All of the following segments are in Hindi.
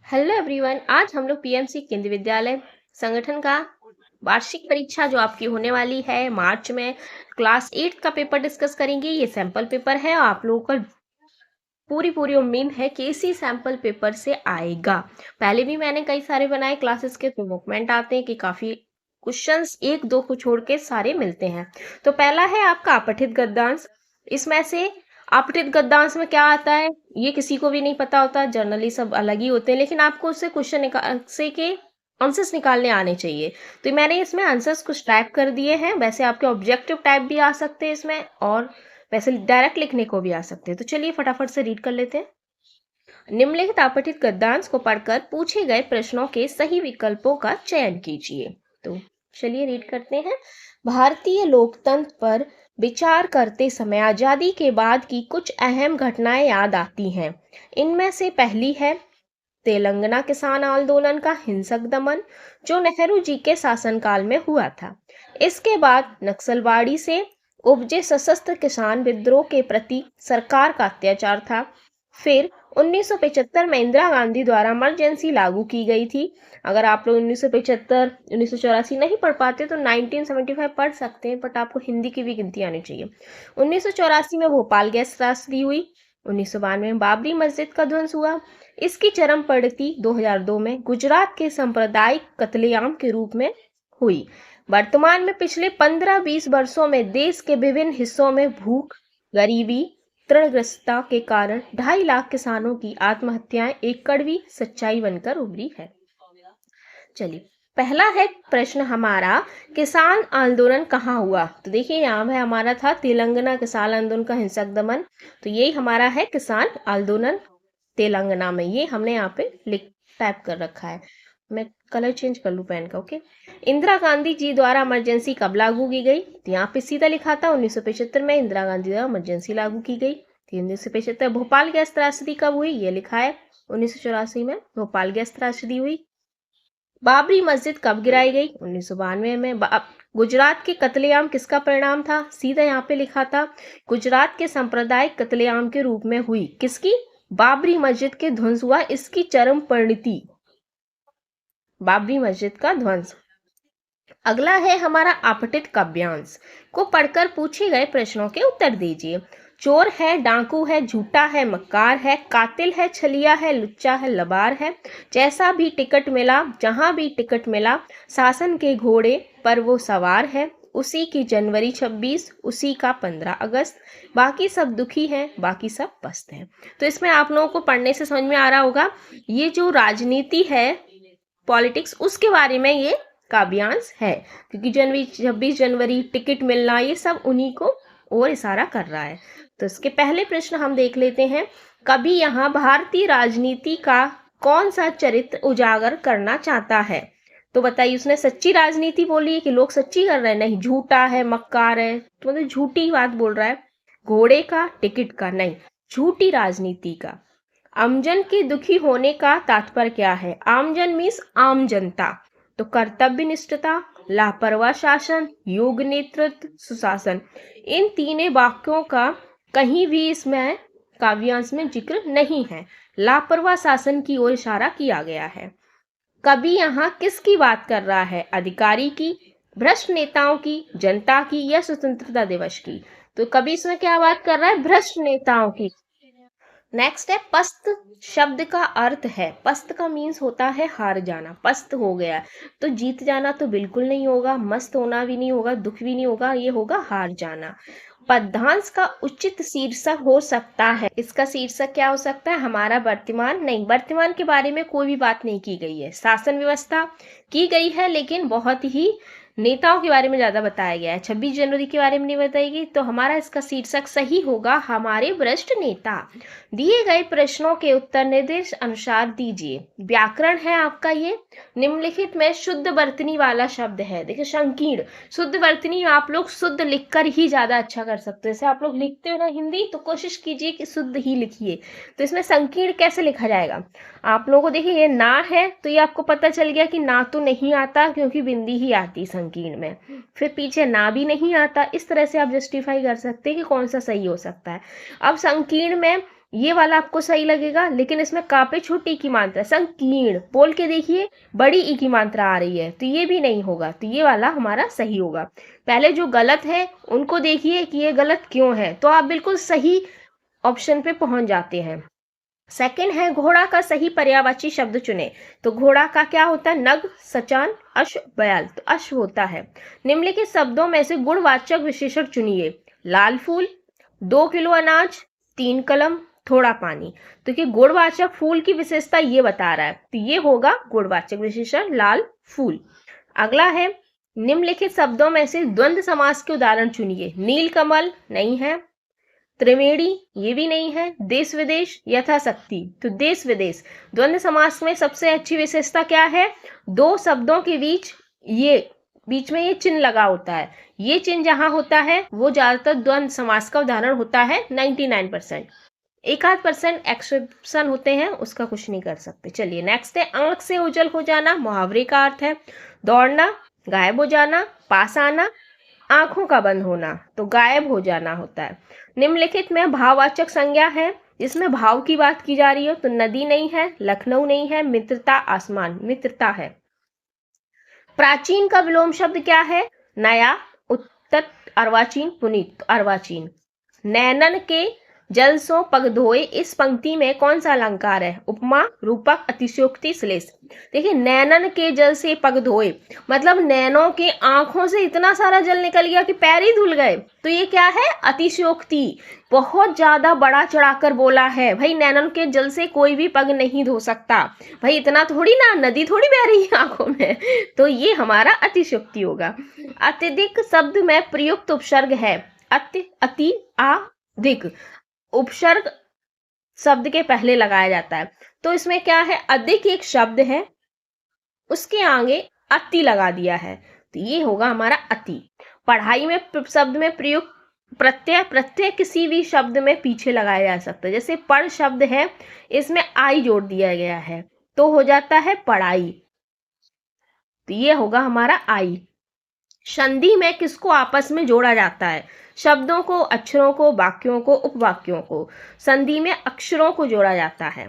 Hello everyone. आज हम लोग पीएमसी केंद्रीय विद्यालय संगठन का वार्षिक परीक्षा जो आपकी होने वाली है मार्च में क्लास 8 का पेपर डिस्कस करेंगे। ये सैंपल पेपर है और आप लोगों को पूरी पूरी उम्मीद है कि इसी सैंपल पेपर से आएगा। पहले भी मैंने कई सारे बनाए क्लासेस के, तो मूवमेंट आते हैं कि काफी क्वेश्चंस एक दो को छोड़ के सारे मिलते हैं। तो पहला है आपका अपठित गद्यांश। इसमें से अपठित गद्यांश में क्या आता है ये किसी को भी नहीं पता होता, जनरली सब अलग ही होते हैं, लेकिन आपको उससे क्वेश्चन निकाल से के आंसर्स निकालने आने चाहिए। तो मैंने इसमें आंसर्स कुछ टाइप कर दिए हैं। वैसे आपके ऑब्जेक्टिव टाइप भी आ सकते हैं इसमें, और वैसे डायरेक्ट लिखने को भी आ सकते हैं। तो चलिए फटाफट से रीड कर लेते हैं। निम्नलिखित अपठित गद्यांश को पढ़कर पूछे गए प्रश्नों के सही विकल्पों का चयन कीजिए। तो चलिए रीड करते हैं। भारतीय लोकतंत्र पर विचार करते समय आजादी के बाद की कुछ अहम घटनाएं याद आती हैं। इनमें से पहली है तेलंगाना किसान आंदोलन का हिंसक दमन, जो नेहरू जी के शासनकाल में हुआ था। इसके बाद नक्सलवाड़ी से उपजे सशस्त्र किसान विद्रोह के प्रति सरकार का अत्याचार था। फिर 1975 में इंदिरा गांधी द्वारा इमरजेंसी लागू की गई थी। अगर आप लोग 1975 1984 नहीं पढ़ पाते तो 1975 पढ़ सकते हैं, बट आपको हिंदी की भी गिनती आनी चाहिए। 1984 में भोपाल गैस त्रासदी हुई। 1992 में बाबरी मस्जिद का ध्वंस हुआ। इसकी चरम परिणति 2002 में गुजरात के सांप्रदायिक कत्लेआम के रूप में हुई। वर्तमान में पिछले 15-20 वर्षों में देश के विभिन्न हिस्सों में भूख, गरीबी, ऋणग्रस्तता के कारण 2.5 लाख किसानों की आत्महत्याएं एक कड़वी सच्चाई बनकर उभरी है। चलिए पहला है प्रश्न हमारा, किसान आंदोलन कहाँ हुआ? तो देखिए यहाँ पे हमारा था तेलंगाना किसान आंदोलन का हिंसक दमन, तो यही हमारा है किसान आंदोलन तेलंगाना में। ये हमने यहाँ पे लिख टाइप कर रखा है। मैं कलर चेंज कर लूँ पेन का, ओके। इंदिरा गांधी जी द्वारा इमरजेंसी कब लागू की गई? तो यहाँ पे सीधा लिखा था 1975 में इंदिरा गांधी द्वारा इमरजेंसी लागू की गई। 1975 भोपाल गैस त्रासदी कब हुई? ये लिखा है 1984 में भोपाल गैस त्रासदी हुई। बाबरी मस्जिद कब गिराई गई? 1992 में। गुजरात के कत्लेआम किसका परिणाम था? सीधा यहाँ पे लिखा था गुजरात के सांप्रदायिक कत्लेआम के रूप में हुई। किसकी? बाबरी मस्जिद के ध्वंस हुआ, इसकी चरम परिणति बाबरी मस्जिद का ध्वंस। अगला है हमारा अपठित काव्यांश को पढ़कर पूछे गए प्रश्नों के उत्तर दीजिए। चोर है, डाकू है, झूठा है, मक्कार है, कातिल है, छलिया है, लुच्चा है, लबार है, जैसा भी टिकट मिला, जहां भी टिकट मिला, शासन के घोड़े पर वो सवार है, उसी की जनवरी 26, उसी का 15 अगस्त, बाकी सब दुखी हैं, बाकी सब पस्त हैं। तो इसमें आप लोगों को पढ़ने से समझ में आ रहा होगा, ये जो राजनीति है, पॉलिटिक्स, उसके बारे में ये काव्यांश है, क्योंकि 26 जनवरी, टिकट मिलना, ये सब उन्हीं को और इशारा कर रहा है। तो इसके पहले प्रश्न हम देख लेते हैं। कभी यहाँ भारतीय राजनीति का कौन सा चरित्र उजागर करना चाहता है? तो बताइए, उसने सच्ची राजनीति बोली है कि लोग सच्ची कर रहे हैं? नहीं, झूठा है, मक्कार है, तो मतलब झूठी बात बोल रहा है। घोड़े का, टिकट का, नहीं, झूठी राजनीति का। आमजन के दुखी होने का तात्पर्य क्या है? आमजन मीन्स आम जनता। तो कर्तव्य निष्ठता, लापरवाह शासन, योग्य नेतृत्व, सुशासन, इन तीनों वाक्यों का कहीं भी इसमें काव्यांश में जिक्र नहीं है। लापरवाह शासन की ओर इशारा किया गया है। कवि यहाँ किसकी बात कर रहा है? अधिकारी की, भ्रष्ट नेताओं की, जनता की, या स्वतंत्रता दिवस की? तो कवि इसमें क्या बात कर रहा है? भ्रष्ट नेताओं की। नेक्स्ट है पस्त शब्द का अर्थ है। पस्त का मीन्स होता है हार जाना, पस्त हो गया, तो जीत जाना तो बिल्कुल नहीं होगा, मस्त होना भी नहीं होगा, दुख भी नहीं होगा, ये होगा हार जाना। पद्यांश का उचित शीर्षक हो सकता है, इसका शीर्षक क्या हो सकता है? हमारा वर्तमान। नहीं, वर्तमान के बारे में कोई भी बात नहीं की गई है। शासन व्यवस्था की गई है, लेकिन बहुत ही नेताओं के बारे में ज्यादा बताया गया है। 26 जनवरी के बारे में नहीं बताएगी, तो हमारा इसका शीर्षक सही होगा हमारे वरिष्ठ नेता। दिए गए प्रश्नों के उत्तर निर्देश अनुसार दीजिए। व्याकरण है आपका ये। निम्नलिखित में शुद्ध वर्तनी वाला शब्द है। देखिए संकीर्ण, शुद्ध वर्तनी आप लोग शुद्ध लिखकर ही ज्यादा अच्छा कर सकते हो। जैसे आप लोग लिखते हो ना हिंदी, तो कोशिश कीजिए कि शुद्ध ही लिखिए। तो इसमें संकीर्ण कैसे लिखा जाएगा? आप लोगों को देखिए ये ना है, तो ये आपको पता चल गया कि ना तो नहीं आता, क्योंकि बिंदी ही आती संकीर्ण में। फिर पीछे ना भी नहीं आता। इस तरह से आप जस्टिफाई कर सकते हैं कि कौन सा सही हो सकता है। अब संकीर्ण में ये वाला आपको सही लगेगा, लेकिन इसमें का पे छोटी की मात्रा, संकीर्ण बोल के देखिए बड़ी ई की मात्रा आ रही है, तो ये भी नहीं होगा, तो ये वाला हमारा सही होगा। पहले जो गलत है उनको देखिए कि ये गलत क्यों है, तो आप बिल्कुल सही ऑप्शन पे पहुंच जाते हैं। सेकंड है घोड़ा का सही पर्यायवाची शब्द चुने। तो घोड़ा का क्या होता है? नग, सचान, अश्व, बैल। तो अश्व होता है। निम्नलिखित शब्दों में से गुणवाचक विशेषण चुनिए। लाल फूल, 2 किलो अनाज, 3 कलम, थोड़ा पानी। तो कि गुणवाचक फूल की विशेषता ये बता रहा है, तो ये होगा गुणवाचक विशेषण लाल फूल। अगला है निम्नलिखित शब्दों में से द्वंद्व समास के उदाहरण चुनिए। नीलकमल नहीं है, त्रिवेणी ये भी नहीं है, देश विदेश, यथाशक्ति। तो देश विदेश द्वंद्व समास में सबसे अच्छी विशेषता क्या है? दो शब्दों के बीच में ये चिन्ह लगा होता है। ये चिन्ह जहां होता है वो ज्यादातर द्वंद्व समास का उदाहरण होता है 99%। 1-8% एक्सेप्शन होते हैं, उसका कुछ नहीं कर सकते। चलिए नेक्स्ट है आंख से ओझल हो जाना। मुहावरे का अर्थ है दौड़ना, गायब हो जाना, पास आना, आंखों का बंद होना। तो गायब हो जाना होता है। निम्नलिखित में भाववाचक संज्ञा है जिसमें भाव की बात की जा रही हो। तो नदी नहीं है, लखनऊ नहीं है, मित्रता, आसमान। मित्रता है। प्राचीन का विलोम शब्द क्या है? नया, उत्तट, अर्वाचीन, पुनीत। अर्वाचीन। नैनन के जल सो पग धोए, इस पंक्ति में कौन सा अलंकार है? उपमा, रूपक, अतिशयोक्ति, श्लेष। देखिए नैनन के जल से पग धोए मतलब नैनों के आंखों से इतना सारा जल निकल गया कि पैर ही धुल गए। तो ये क्या है? अतिशयोक्ति। बहुत ज्यादा बड़ा चढ़ाकर बोला है। भाई नैनन के जल से कोई भी पग नहीं धो सकता। भाई इतना थोड़ी ना, नदी थोड़ी बह रही है आंखों में। तो ये हमारा अतिशयोक्ति होगा। अत्यधिक शब्द में प्रयुक्त उपसर्ग है। अति, अति, अधिक उपसर्ग शब्द के पहले लगाया जाता है। तो इसमें क्या है? अधिक एक शब्द है, उसके आगे अति लगा दिया है, तो ये होगा हमारा अति। पढ़ाई में शब्द में प्रयुक्त प्रत्यय किसी भी शब्द में पीछे लगाया जा सकता है। जैसे पढ़ शब्द है, इसमें आई जोड़ दिया गया है, तो हो जाता है पढ़ाई। तो ये होगा हमारा आई। संधि में किसको आपस में जोड़ा जाता है? शब्दों को, अक्षरों को, वाक्यों को, उपवाक्यों को। संधि में अक्षरों को जोड़ा जाता है।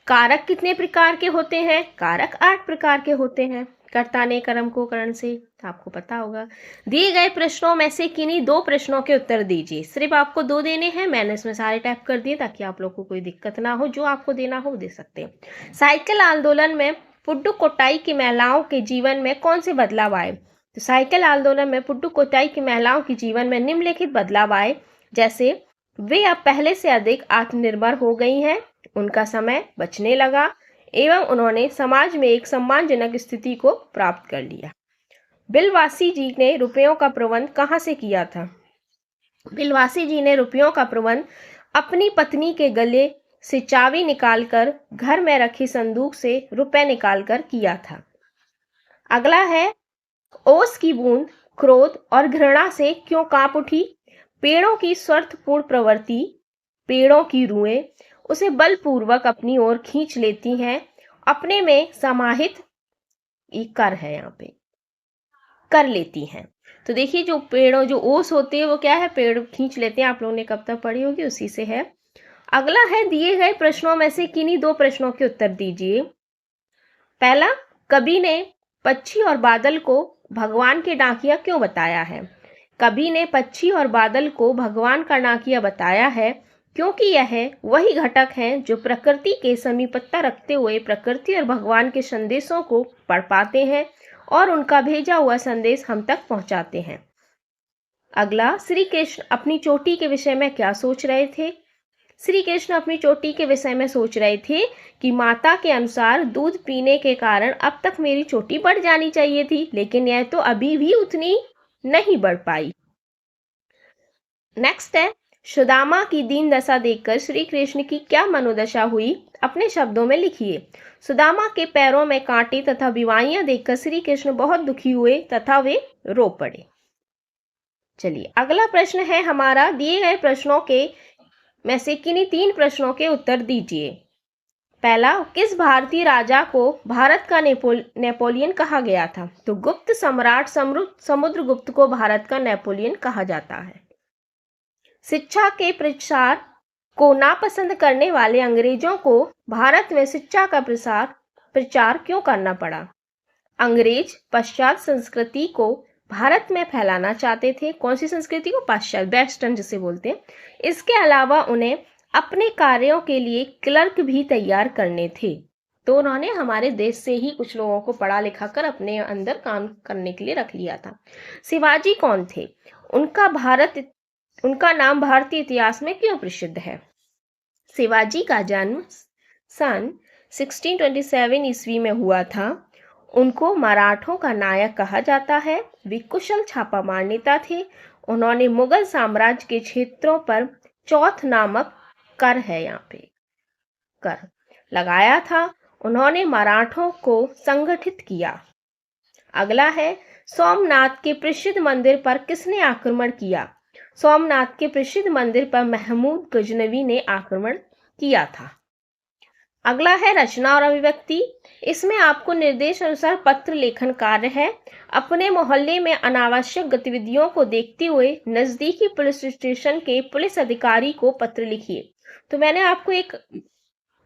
कारक कितने प्रकार के होते हैं? कारक 8 प्रकार के होते हैं। कर्ता ने कर्म को करण से, आपको पता होगा। दिए गए प्रश्नों में से किन्हीं 2 प्रश्नों के उत्तर दीजिए। सिर्फ आपको 2 देने हैं, मैंने इसमें सारे टाइप कर दिए ताकि आप लोग को कोई दिक्कत ना हो। जो आपको देना हो दे सकते हैं। साइकिल आंदोलन में पुडुकोट्टई की महिलाओं के जीवन में कौन से बदलाव आए? तो साइकिल आंदोलन में पुडुकोट्टई की महिलाओं के जीवन में निम्नलिखित बदलाव आए। जैसे वे अब पहले से अधिक आत्मनिर्भर हो गई हैं, उनका समय बचने लगा एवं उन्होंने समाज में एक सम्मानजनक स्थिति को प्राप्त कर लिया। बिलवासी जी ने रुपयों का प्रबंध कहाँ से किया था? बिलवासी जी ने रुपयों का प्रबंध अपनी पत्नी के गले से चाबी निकालकर घर में रखी संदूक से रुपए निकालकर किया था। अगला है ओस की बूंद क्रोध और घृणा से क्यों कांप उठी? पेड़ों की स्वार्थपूर्ण प्रवृत्ति, पेड़ों की रूएं उसे बलपूर्वक अपनी ओर खींच लेती हैं, अपने में समाहित कर है यहाँ पे कर लेती हैं। तो देखिए जो पेड़ों जो ओस होते हैं वो क्या है? पेड़ खींच लेते हैं। आप लोगों ने कब तक पढ़ी होगी, उसी से है। अगला है दिए गए प्रश्नों में से किन्हीं 2 प्रश्नों के उत्तर दीजिए। पहला, कवि ने पक्षी और बादल को भगवान के डाकिया क्यों बताया है? कवि ने पक्षी और बादल को भगवान का डाकिया बताया है क्योंकि यह वही घटक हैं जो प्रकृति के समीपता रखते हुए प्रकृति और भगवान के संदेशों को पढ़ पाते हैं और उनका भेजा हुआ संदेश हम तक पहुंचाते हैं। अगला, श्री कृष्ण अपनी चोटी के विषय में क्या सोच रहे थे? श्री कृष्ण अपनी चोटी के विषय में सोच रहे थे कि माता के अनुसार दूध पीने के कारण अब तक मेरी चोटी बढ़ जानी चाहिए थी, लेकिन यह तो अभी भी उतनी नहीं बढ़ पाई। नेक्स्ट है, सुदामा की दीन दशा देखकर श्री कृष्ण की क्या मनोदशा हुई? अपने शब्दों में लिखिए। सुदामा के पैरों में कांटे तथा बीमारियां देखकर श्री कृष्ण बहुत दुखी हुए तथा वे रो पड़े। चलिए अगला प्रश्न है हमारा, दिए गए प्रश्नों के में से किन्हीं 3 प्रश्नों के उत्तर दीजिए। पहला, किस भारतीय राजा को भारत का नेपोलियन कहा गया था? तो गुप्त सम्राट समुद्रगुप्त को भारत का नेपोलियन कहा जाता है। शिक्षा के प्रसार को नापसंद करने वाले अंग्रेजों को भारत में शिक्षा का प्रचार क्यों करना पड़ा? अंग्रेज पाश्चात्य संस्कृति को भारत में फैलाना चाहते थे। कौन सी संस्कृति को? पाश्चात्य, वेस्टर्न जिसे बोलते हैं। इसके अलावा उन्हें अपने कार्यों के लिए क्लर्क भी तैयार करने थे। तो उन्होंने हमारे देश से ही कुछ लोगों को पढ़ा लिखा कर अपने अंदर काम करने के लिए रख लिया था। शिवाजी कौन थे? उनका नाम भारतीय इतिहास में क्यों प्रसिद्ध है? शिवाजी का जन्म सन 1627 ईस्वी में हुआ था। उनको मराठों का नायक कहा जाता है। वे कुशल छापामार नेता थे। उन्होंने मुगल साम्राज्य के क्षेत्रों पर चौथ नामक कर है यहाँ पे कर लगाया था। उन्होंने मराठों को संगठित किया। अगला है, सोमनाथ के प्रसिद्ध मंदिर पर किसने आक्रमण किया? सोमनाथ के प्रसिद्ध मंदिर पर महमूद गजनवी ने आक्रमण किया था। अगला है रचना और अभिव्यक्ति। इसमें आपको निर्देश अनुसार पत्र लेखन कार्य है। अपने मोहल्ले में अनावश्यक गतिविधियों को देखते हुए नजदीकी पुलिस स्टेशन के पुलिस अधिकारी को पत्र लिखिए। तो मैंने आपको एक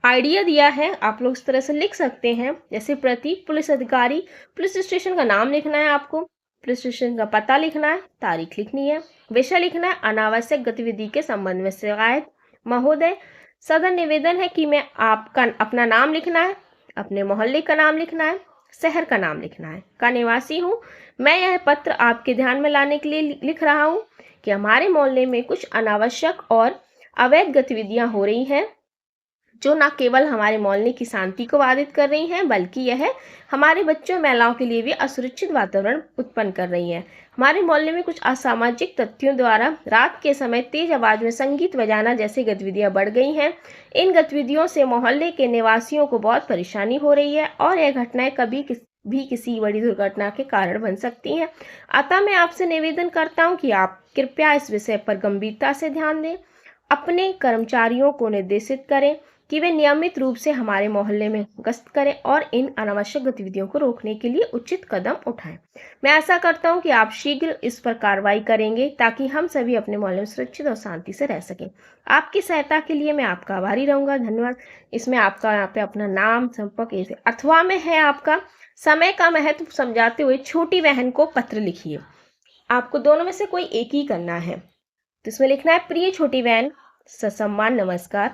आइडिया दिया है, आप लोग इस तरह से लिख सकते हैं। जैसे प्रति पुलिस अधिकारी, पुलिस स्टेशन का नाम लिखना है आपको, पुलिस स्टेशन का पता लिखना है, तारीख लिखनी है, विषय लिखना है, अनावश्यक गतिविधि के संबंध में शिकायत। महोदय, सदन निवेदन है कि मैं आपका अपना नाम लिखना है, अपने मोहल्ले का नाम लिखना है, शहर का नाम लिखना है। का निवासी हूँ। मैं यह पत्र आपके ध्यान में लाने के लिए लिख रहा हूँ कि हमारे मोहल्ले में कुछ अनावश्यक और अवैध गतिविधियां हो रही हैं, जो न केवल हमारे मोहल्ले की शांति को बाधित कर रही हैं, बल्कि यह हमारे बच्चों महिलाओं के लिए भी असुरक्षित वातावरण उत्पन्न कर रही हैं। हमारे मोहल्ले में कुछ असामाजिक तत्वों द्वारा रात के समय तेज आवाज में संगीत बजाना जैसी गतिविधियां बढ़ गई हैं। इन गतिविधियों से मोहल्ले के निवासियों को बहुत परेशानी हो रही है और यह घटनाएं कभी भी किसी बड़ी दुर्घटना के कारण बन सकती हैं। अतः मैं आपसे निवेदन करता हूं कि आप कृपया इस विषय पर गंभीरता से ध्यान दें। अपने कर्मचारियों को निर्देशित करें कि वे नियमित रूप से हमारे मोहल्ले में गश्त करें और इन अनावश्यक गतिविधियों को रोकने के लिए उचित कदम उठाएं। मैं आशा करता हूं कि आप शीघ्र इस पर कार्रवाई करेंगे ताकि हम सभी अपने मोहल्ले में सुरक्षित और शांति से रह सकें। आपकी सहायता के लिए मैं आपका आभारी रहूंगा। धन्यवाद। इसमें आपका यहाँ पे अपना नाम, संपर्क, अथवा में है आपका समय का महत्व समझाते हुए छोटी बहन को पत्र लिखिए। आपको दोनों में से कोई एक ही करना है। तो इसमें लिखना है, प्रिय छोटी बहन, ससम्मान नमस्कार।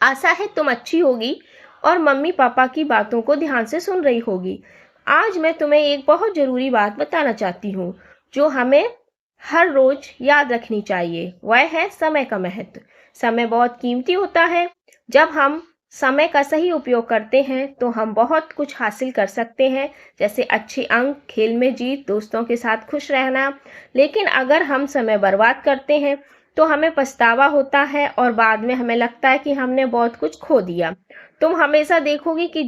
आशा है तुम अच्छी होगी और मम्मी पापा की बातों को ध्यान से सुन रही होगी। आज मैं तुम्हें एक बहुत ज़रूरी बात बताना चाहती हूँ जो हमें हर रोज याद रखनी चाहिए। वह है समय का महत्व। समय बहुत कीमती होता है। जब हम समय का सही उपयोग करते हैं तो हम बहुत कुछ हासिल कर सकते हैं, जैसे अच्छे अंक, खेल में जीत, दोस्तों के साथ खुश रहना। लेकिन अगर हम समय बर्बाद करते हैं तो हमें पछतावा होता है और बाद में हमें लगता है कि हमने बहुत कुछ खो दिया। तुम हमेशा देखोगी कि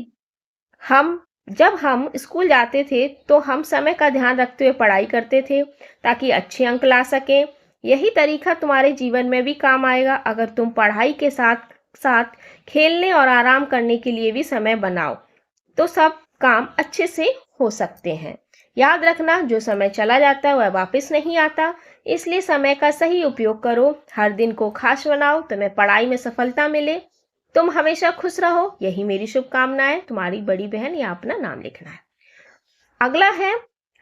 जब हम स्कूल जाते थे तो हम समय का ध्यान रखते हुए पढ़ाई करते थे ताकि अच्छे अंक ला सकें। यही तरीका तुम्हारे जीवन में भी काम आएगा अगर तुम पढ़ाई के साथ साथ खेलने और आराम करने के लिए भी समय बनाओ, तो सब काम अच्छे से हो सकते हैं। याद रखना, जो समय चला जाता है वह वापस नहीं आता, इसलिए समय का सही उपयोग करो। हर दिन को खास बनाओ, तुम्हें पढ़ाई में सफलता मिले, तुम हमेशा खुश रहो, यही मेरी शुभकामनाएं। तुम्हारी बड़ी बहन। या अपना नाम लिखना है। अगला है,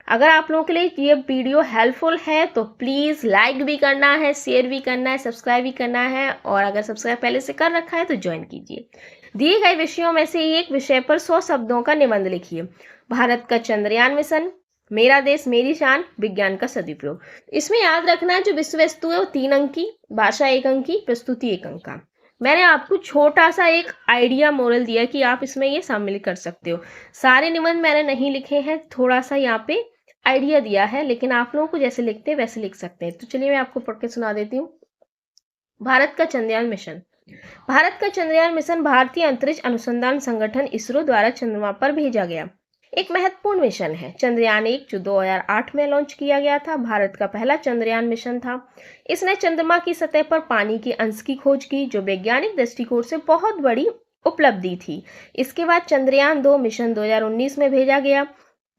अगर आप लोगों के लिए ये वीडियो हेल्पफुल है तो प्लीज़ लाइक भी करना है, शेयर भी करना है, सब्सक्राइब भी करना है, और अगर सब्सक्राइब पहले से कर रखा है तो ज्वाइन कीजिए। दिए गए विषयों में से एक विषय पर 100 शब्दों का निबंध लिखिए। भारत का चंद्रयान मिशन, मेरा देश मेरी शान, विज्ञान का सदुपयोग। इसमें याद रखना है जो विषय वस्तु है वो 3 अंक की, भाषा 1 अंक की, प्रस्तुति 1 अंक का। मैंने आपको छोटा सा एक आइडिया मोरल दिया कि आप इसमें ये शामिल कर सकते हो। सारे निबंध मैंने नहीं लिखे हैं, थोड़ा सा यहाँ पे आइडिया दिया है, लेकिन आप लोगों को जैसे लिखते हैं वैसे लिख सकते हैं। तो चलिए मैं आपको पढ़ के सुना देती हूँ। भारत का चंद्रयान मिशन। भारत का चंद्रयान मिशन भारतीय अंतरिक्ष अनुसंधान संगठन इसरो द्वारा चंद्रमा पर भेजा गया एक महत्वपूर्ण मिशन है। चंद्रयान 1 जो 2008 में लॉन्च किया गया था, भारत का पहला चंद्रयान मिशन था। इसने चंद्रमा की सतह पर पानी के अंश की खोज की, जो वैज्ञानिक दृष्टिकोण से बहुत बड़ी उपलब्धि थी। इसके बाद चंद्रयान 2 मिशन 2019 में भेजा गया,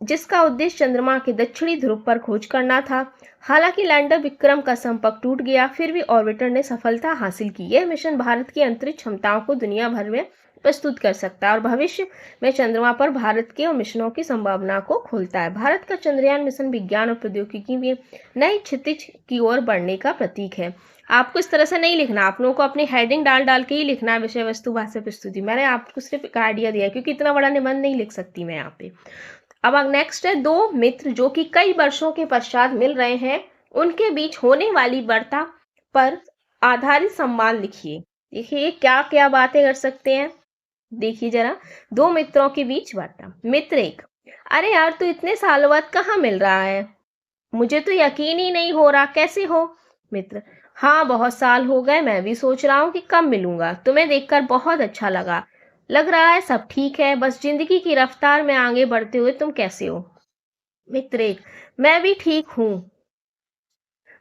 जिसका उद्देश्य चंद्रमा के दक्षिणी ध्रुव पर खोज करना था। हालांकि लैंडर विक्रम का संपर्क टूट गया, फिर भी ऑर्बिटर ने सफलता हासिल की। यह मिशन भारत की अंतरिक्ष क्षमताओं को दुनिया भर में प्रस्तुत कर सकता है और भविष्य में चंद्रमा पर भारत के और मिशनों की संभावना को खोलता है। भारत का चंद्रयान मिशन विज्ञान और प्रौद्योगिकी में नई क्षितिज की ओर बढ़ने का प्रतीक है। आपको इस तरह से नहीं लिखना, आप लोगों को अपनी हेडिंग डाल डाल के ही लिखना है, विषय वस्तु भाषा प्रस्तुति। मैंने आपको सिर्फ एक आइडिया दिया क्योंकि इतना बड़ा निबंध नहीं लिख सकती मैं यहाँ पे। अब नेक्स्ट है, दो मित्र जो कि कई वर्षों के पश्चात मिल रहे हैं, उनके बीच होने वाली वार्ता पर आधारित संवाद लिखिए। देखिए क्या क्या बातें कर सकते हैं, देखिए जरा। दो मित्रों के बीच वार्ता। मित्र एक, अरे यार तू इतने सालों बाद कहाँ मिल रहा है, मुझे तो यकीन ही नहीं हो रहा, कैसे हो? मित्र, हाँ बहुत साल हो गए, मैं भी सोच रहा हूँ कि कब मिलूंगा। तुम्हें देखकर बहुत अच्छा लग रहा है सब ठीक है, बस जिंदगी की रफ्तार में आगे बढ़ते हुए। तुम कैसे हो? मित्र एक, मैं भी ठीक हूँ,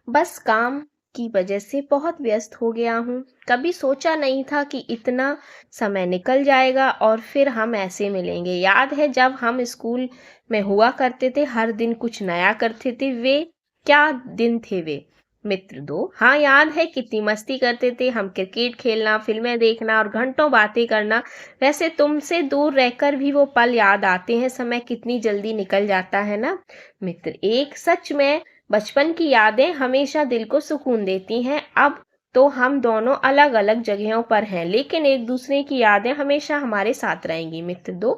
बस काम की वजह से बहुत व्यस्त हो गया हूँ। कभी सोचा नहीं था कि इतना समय निकल जाएगा और फिर हम ऐसे मिलेंगे। याद है जब हम स्कूल में हुआ करते थे, हर दिन कुछ नया करते थे, वे क्या दिन थे वे। मित्र दो, हाँ याद है कितनी मस्ती करते थे हम, क्रिकेट खेलना, फिल्में देखना और घंटों बातें करना। वैसे तुमसे दूर रहकर भी वो पल याद आते हैं, समय कितनी जल्दी निकल जाता है ना। मित्र एक, सच में बचपन की यादें हमेशा दिल को सुकून देती हैं। अब तो हम दोनों अलग अलग जगहों पर हैं, लेकिन एक दूसरे की यादें हमेशा हमारे साथ रहेंगी। मित्र दो,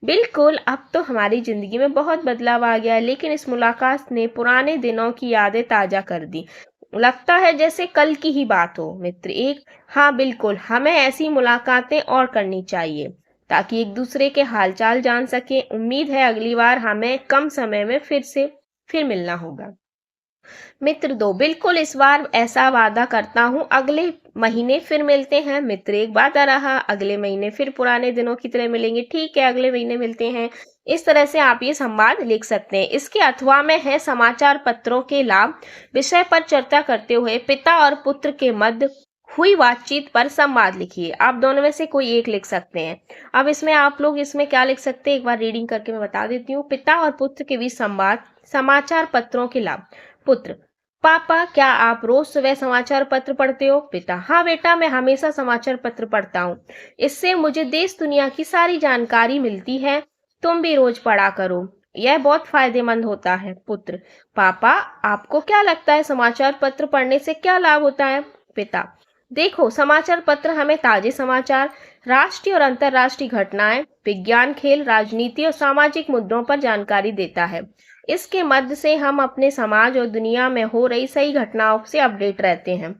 बिल्कुल, अब तो हमारी जिंदगी में बहुत बदलाव आ गया है, लेकिन इस मुलाकात ने पुराने दिनों की यादें ताजा कर दी, लगता है जैसे कल की ही बात हो। मित्र एक, हाँ बिल्कुल, हमें ऐसी मुलाकातें और करनी चाहिए ताकि एक दूसरे के हालचाल जान सके। उम्मीद है अगली बार हमें कम समय में फिर मिलना होगा। मित्र दो, बिल्कुल, इस बार ऐसा वादा करता हूँ, अगले महीने फिर मिलते हैं। मित्र एक, वादा रहा, अगले महीने फिर पुराने दिनों की तरह मिलेंगे। ठीक है, अगले महीने मिलते हैं। इस तरह से आप ये संवाद लिख सकते हैं। इसके अथवा में है समाचार पत्रों के लाभ विषय पर चर्चा करते हुए पिता और पुत्र के मध्य हुई बातचीत पर संवाद लिखिए। आप दोनों में से कोई एक लिख सकते हैं। अब इसमें आप लोग इसमें क्या लिख सकते हैं, एक बार रीडिंग करके मैं बता देती हूँ। पिता और पुत्र के बीच संवाद, समाचार पत्रों के लाभ। पुत्र, पापा क्या आप रोज सुबह समाचार पत्र पढ़ते हो? पिता, हाँ बेटा, मैं हमेशा समाचार पत्र पढ़ता हूँ, इससे मुझे देश दुनिया की सारी जानकारी मिलती है। तुम भी रोज पढ़ा करो, यह बहुत फायदेमंद होता है। पुत्र, पापा आपको क्या लगता है समाचार पत्र पढ़ने से क्या लाभ होता है? पिता, देखो, समाचार पत्र हमें ताजे समाचार, राष्ट्रीय और अंतर्राष्ट्रीय घटनाएं, विज्ञान, खेल, राजनीति और सामाजिक मुद्दों पर जानकारी देता है। इसके मध्य से हम अपने समाज और दुनिया में हो रही सही घटनाओं से अपडेट रहते हैं।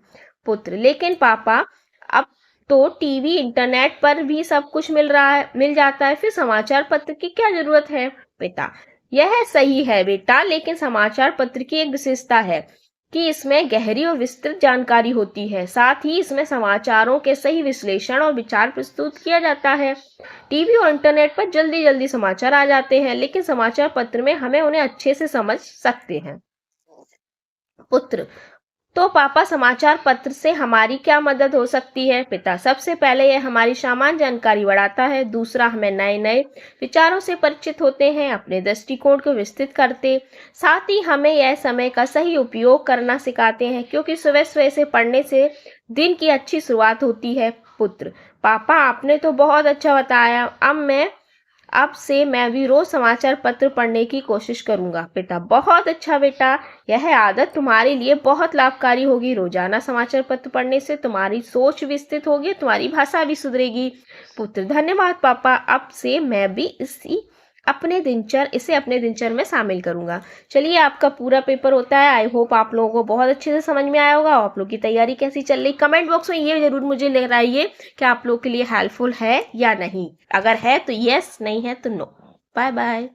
पुत्र, लेकिन पापा अब तो टीवी, इंटरनेट पर भी सब कुछ मिल जाता है, फिर समाचार पत्र की क्या जरूरत है? पिता, यह सही है बेटा, लेकिन समाचार पत्र की एक विशेषता है कि इसमें गहरी और विस्तृत जानकारी होती है, साथ ही इसमें समाचारों के सही विश्लेषण और विचार प्रस्तुत किया जाता है। टीवी और इंटरनेट पर जल्दी जल्दी समाचार आ जाते हैं, लेकिन समाचार पत्र में हमें उन्हें अच्छे से समझ सकते हैं। पुत्र, तो पापा समाचार पत्र से हमारी क्या मदद हो सकती है? पिता, सबसे पहले यह हमारी सामान्य जानकारी बढ़ाता है। दूसरा, हमें नए नए विचारों से परिचित होते हैं, अपने दृष्टिकोण को विस्तृत करते। साथ ही हमें यह समय का सही उपयोग करना सिखाते हैं, क्योंकि सुबह सुबह से पढ़ने से दिन की अच्छी शुरुआत होती है। पुत्र, पापा आपने तो बहुत अच्छा बताया, अब से मैं भी रोज समाचार पत्र पढ़ने की कोशिश करूंगा। पिता, बहुत अच्छा बेटा, यह आदत तुम्हारे लिए बहुत लाभकारी होगी। रोजाना समाचार पत्र पढ़ने से तुम्हारी सोच विस्तृत होगी, तुम्हारी भाषा भी सुधरेगी। पुत्र, धन्यवाद पापा, अब से मैं भी इसे अपने दिनचर्या में शामिल करूंगा। चलिए, आपका पूरा पेपर होता है। आई होप आप लोगों को बहुत अच्छे से समझ में आया होगा। आप लोग की तैयारी कैसी चल रही, कमेंट बॉक्स में ये जरूर मुझे बताइए कि आप लोग के लिए हेल्पफुल है या नहीं। अगर है तो यस, नहीं है तो नो। Bye bye.